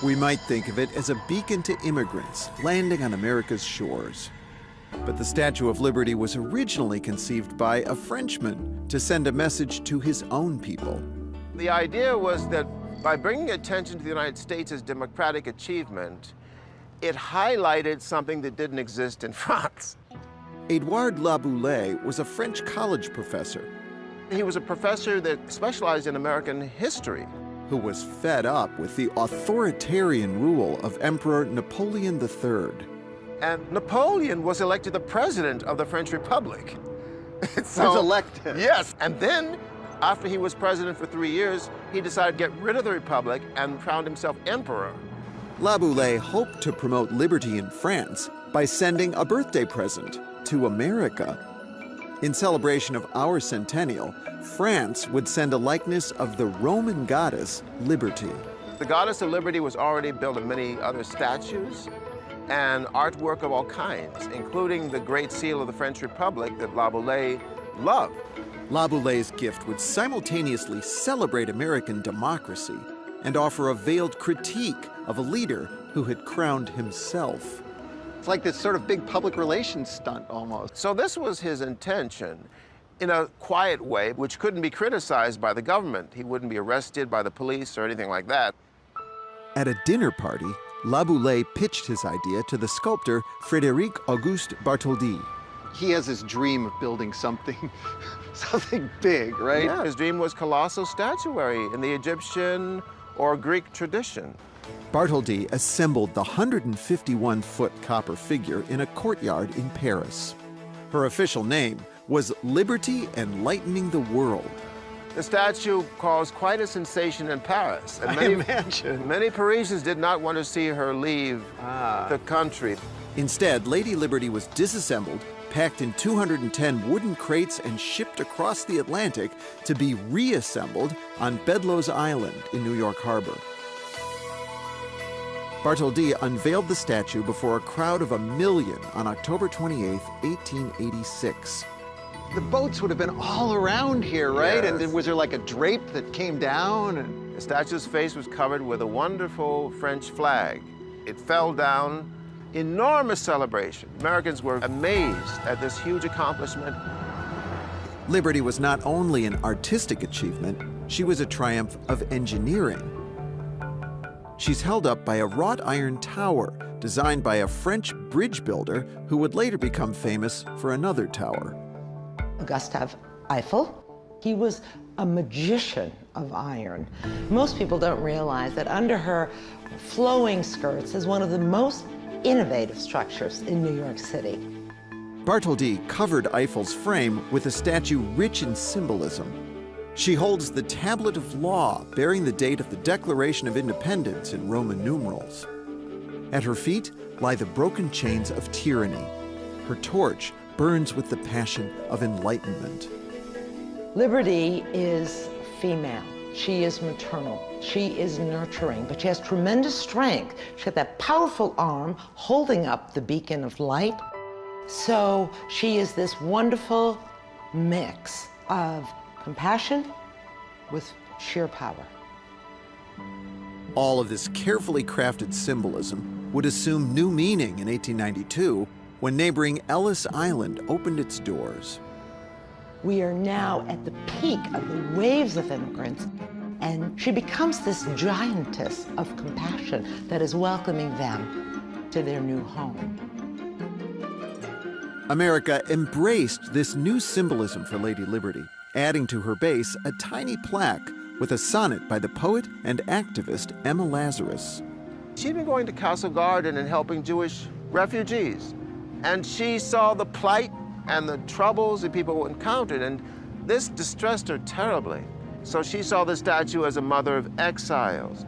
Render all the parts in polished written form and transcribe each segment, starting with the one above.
We might think of it as a beacon to immigrants landing on America's shores. But the Statue of Liberty was originally conceived by a Frenchman to send a message to his own people. The idea was that by bringing attention to the United States' democratic achievement, it highlighted something that didn't exist in France. Édouard Laboulaye was a French college professor. He was a professor that specialized in American history. Who was fed up with the authoritarian rule of Emperor Napoleon III. And Napoleon was elected the president of the French Republic. So, was elected? Yes, and then after he was president for 3 years, he decided to get rid of the Republic and crowned himself emperor. Laboulaye hoped to promote liberty in France by sending a birthday present to America. In celebration of our centennial, France would send a likeness of the Roman goddess Liberty. The goddess of liberty was already built in many other statues and artwork of all kinds, including the Great Seal of the French Republic that Laboulaye loved. Laboulaye's gift would simultaneously celebrate American democracy and offer a veiled critique of a leader who had crowned himself. It's like this sort of big public relations stunt almost. So this was his intention in a quiet way, which couldn't be criticized by the government. He wouldn't be arrested by the police or anything like that. At a dinner party, Laboulaye pitched his idea to the sculptor Frédéric Auguste Bartholdi. He has this dream of building something, something big, right? Yeah, his dream was colossal statuary in the Egyptian or Greek tradition. Bartholdi assembled the 151-foot copper figure in a courtyard in Paris. Her official name was Liberty Enlightening the World. The statue caused quite a sensation in Paris. And I imagine. Many Parisians did not want to see her leave the country. Instead, Lady Liberty was disassembled, packed in 210 wooden crates, and shipped across the Atlantic to be reassembled on Bedloes Island in New York Harbor. Bartholdi unveiled the statue before a crowd of 1 million on October 28, 1886. The boats would have been all around here, right? Yes. And then was there like a drape that came down? And The statue's face was covered with a wonderful French flag. It fell down. Enormous celebration. Americans were amazed at this huge accomplishment. Liberty was not only an artistic achievement, she was a triumph of engineering. She's held up by a wrought iron tower designed by a French bridge builder who would later become famous for another tower. Gustave Eiffel. He was a magician of iron. Most people don't realize that under her flowing skirts is one of the most innovative structures in New York City. Bartholdi covered Eiffel's frame with a statue rich in symbolism. She holds the Tablet of Law bearing the date of the Declaration of Independence in Roman numerals. At her feet lie the broken chains of tyranny. Her torch burns with the passion of enlightenment. Liberty is female. She is maternal. She is nurturing, but she has tremendous strength. She has that powerful arm holding up the beacon of light. So she is this wonderful mix of compassion with sheer power. All of this carefully crafted symbolism would assume new meaning in 1892 when neighboring Ellis Island opened its doors. We are now at the peak of the waves of immigrants, and she becomes this giantess of compassion that is welcoming them to their new home. America embraced this new symbolism for Lady Liberty, adding to her base a tiny plaque with a sonnet by the poet and activist Emma Lazarus. She'd been going to Castle Garden and helping Jewish refugees. And she saw the plight and the troubles that people encountered, and this distressed her terribly. So she saw the statue as a mother of exiles,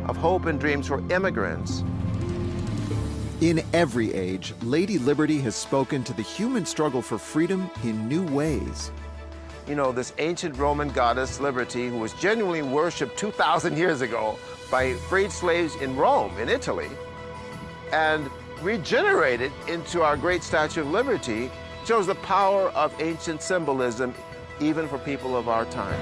of hope and dreams for immigrants. In every age, Lady Liberty has spoken to the human struggle for freedom in new ways. You know, this ancient Roman goddess Liberty, who was genuinely worshipped 2,000 years ago by freed slaves in Rome, in Italy, and regenerated into our great Statue of Liberty, shows the power of ancient symbolism even for people of our time.